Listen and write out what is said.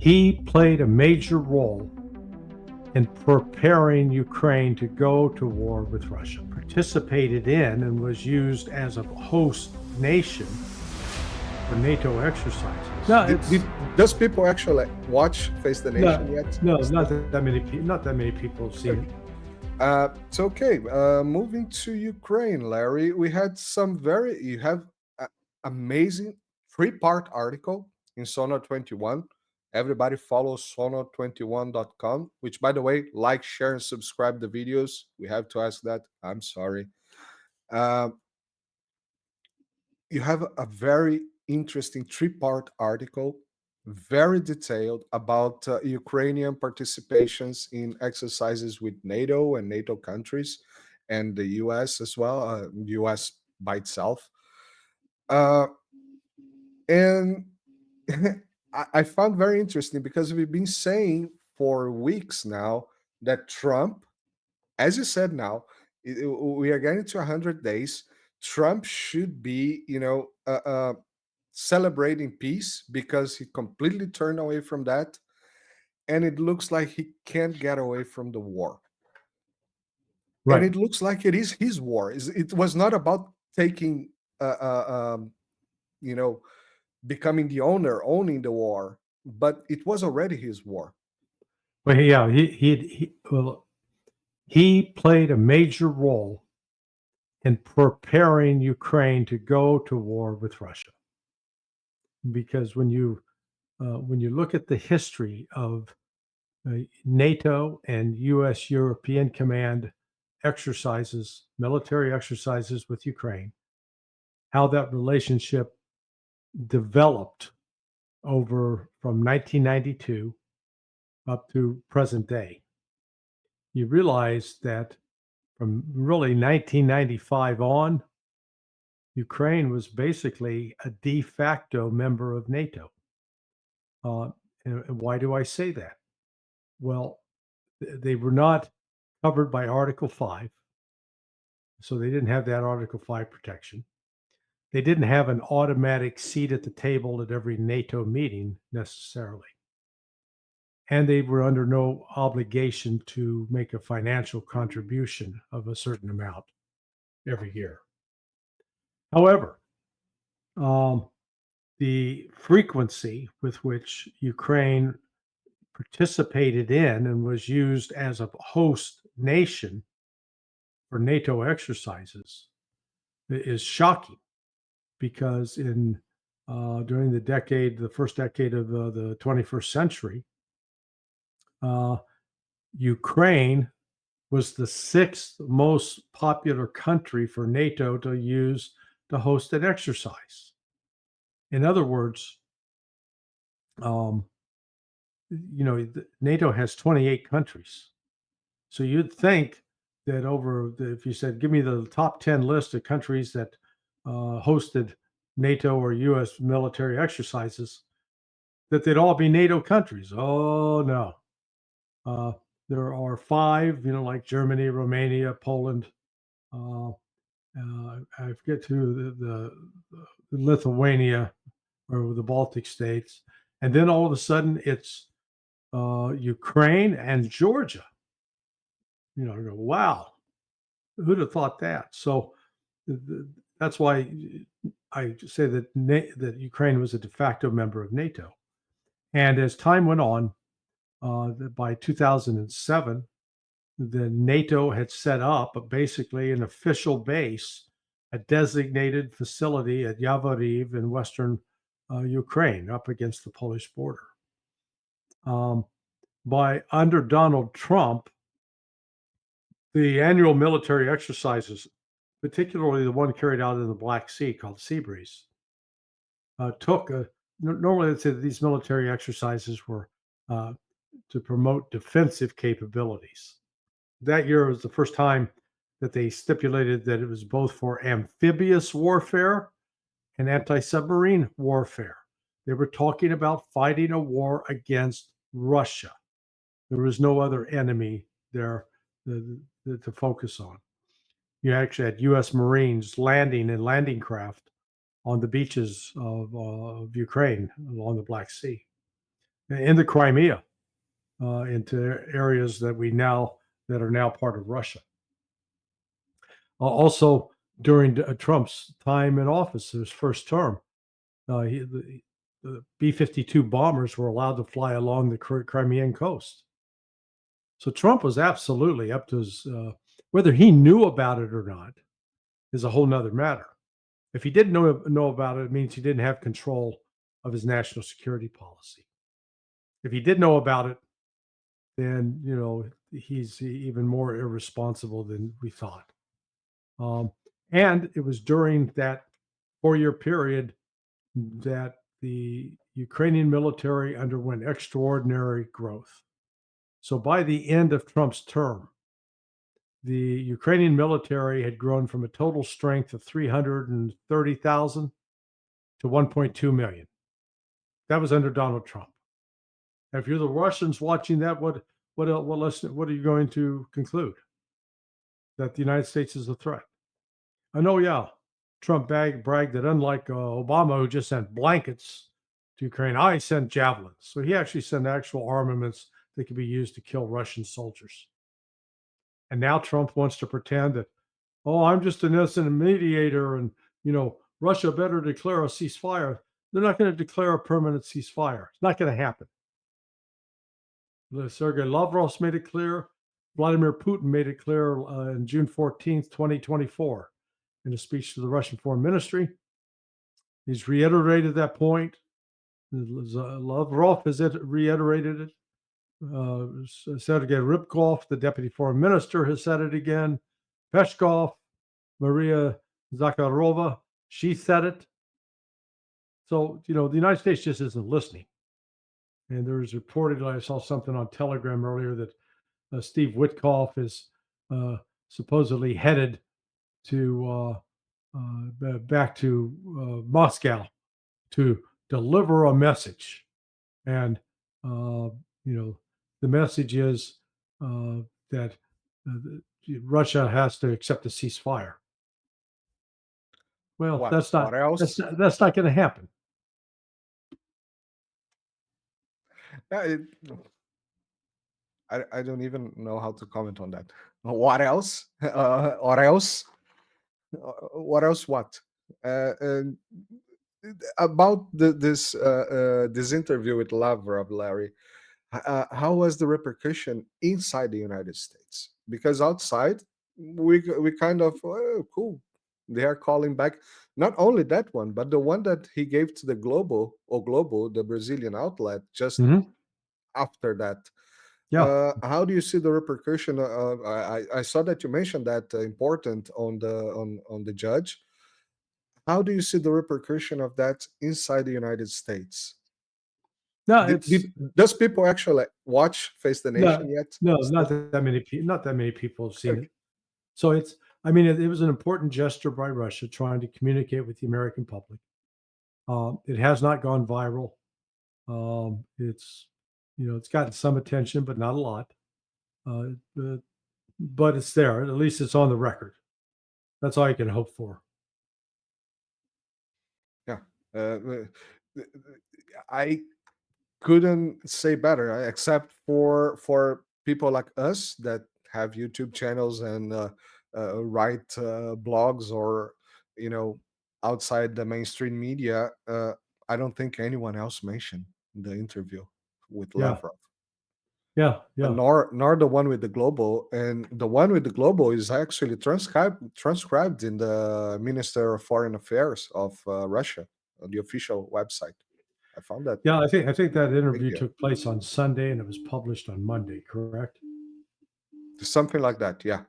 He played a major role in preparing Ukraine to go to war with Russia, participated in and was used as a host nation for NATO exercises. No, does people actually watch Face the Nation yet? No, not that many people see it. It's okay. Moving to Ukraine, Larry, we had you have an amazing 3-part article in Sonar 21. Everybody follows sonar21.com, which, by the way, like, share, and subscribe the videos. We have to ask that. I'm sorry. You have a very interesting 3-part article, very detailed, about Ukrainian participations in exercises with NATO and NATO countries, and the US as well, US by itself. And I found very interesting because we've been saying for weeks now that Trump, as you said now, we are getting to 100 days. Trump should be, celebrating peace because he completely turned away from that. And it looks like he can't get away from the war. Right. And it looks like it is his war. It was not about taking, becoming the owner, owning the war, but it was already his war. Well, yeah, he played a major role in preparing Ukraine to go to war with Russia. Because when you look at the history of NATO and U.S. European Command exercises, military exercises with Ukraine, how that relationship developed over from 1992 up to present day, you realize that from really 1995 on, Ukraine was basically a de facto member of NATO. And why do I say that? Well, they were not covered by Article 5, so they didn't have that Article 5 protection. They didn't have an automatic seat at the table at every NATO meeting necessarily. And they were under no obligation to make a financial contribution of a certain amount every year. However, the frequency with which Ukraine participated in and was used as a host nation for NATO exercises is shocking, because during the first decade of the 21st century, Ukraine was the 6th most popular country for NATO to use to host an exercise. In other words, NATO has 28 countries. So you'd think that if you said, give me the top 10 list of countries that hosted NATO or U.S. military exercises, that they'd all be NATO countries. Oh, no. There are 5, like Germany, Romania, Poland. I forget the Lithuania or the Baltic states. And then all of a sudden it's Ukraine and Georgia. Wow, who'd have thought that? So that's why I say that Ukraine was a de facto member of NATO. And as time went on, by 2007, the NATO had set up basically an official base, a designated facility at Yavoriv in western Ukraine, up against the Polish border. Under Donald Trump, the annual military exercises, particularly the one carried out in the Black Sea called Sea Breeze, normally I'd say that these military exercises were to promote defensive capabilities. That year was the first time that they stipulated that it was both for amphibious warfare and anti-submarine warfare. They were talking about fighting a war against Russia. There was no other enemy there to focus on. You actually had U.S. Marines landing in landing craft on the beaches of Ukraine along the Black Sea. in the Crimea, into areas that are now part of Russia. Also, during Trump's time in office, his first term, the B-52 bombers were allowed to fly along the Crimean coast. So Trump was absolutely up to his, whether he knew about it or not is a whole nother matter. If he didn't know about it, it means he didn't have control of his national security policy. If he did know about it, then, he's even more irresponsible than we thought. And it was during that 4-year period that the Ukrainian military underwent extraordinary growth. So by the end of Trump's term, the Ukrainian military had grown from a total strength of 330,000 to 1.2 million. That was under Donald Trump. And if you're the Russians watching that, what are you going to conclude? That the United States is a threat. I know, yeah, Trump bragged that unlike Obama, who just sent blankets to Ukraine, I sent javelins. So he actually sent actual armaments that could be used to kill Russian soldiers. And now Trump wants to pretend that, oh, I'm just an innocent mediator, and Russia better declare a ceasefire. They're not going to declare a permanent ceasefire. It's not going to happen. Sergei Lavrov made it clear. Vladimir Putin made it clear on June 14th, 2024, in a speech to the Russian Foreign Ministry. He's reiterated that point. Lavrov has reiterated it. Sergei Rybkov, the deputy foreign minister, has said it again. Peskov, Maria Zakharova, she said it. So, the United States just isn't listening. And there's reported, I saw something on Telegram earlier that Steve Witkoff is supposedly headed to back to Moscow to deliver a message. And, the message is that Russia has to accept a ceasefire. Well, that's not going to happen. I don't even know how to comment on that. What else? Or else? What else? What? About this interview with Lavrov, Larry. How was the repercussion inside the United States? Because outside, we kind of, oh, cool. They are calling back not only that one, but the one that he gave to the Globo, the Brazilian outlet, just after that. Yeah. How do you see the repercussion? I saw that you mentioned that important on the judge. How do you see the repercussion of that inside the United States? No, does people actually watch Face the Nation yet? No, not that many people. Not that many people have seen it. So it was an important gesture by Russia trying to communicate with the American public. It has not gone viral. It's gotten some attention, but not a lot. But it's there. At least it's on the record. That's all you can hope for. Yeah, I couldn't say better, except for people like us that have YouTube channels and write blogs, or outside the mainstream media. I don't think anyone else mentioned the interview with Lavrov. Yeah. Nor the one with the Global, and the one with the Global is actually transcribed in the Minister of Foreign Affairs of Russia, the official website. I found that. Yeah, I think that interview took place on Sunday and it was published on Monday, correct? Something like that, yeah.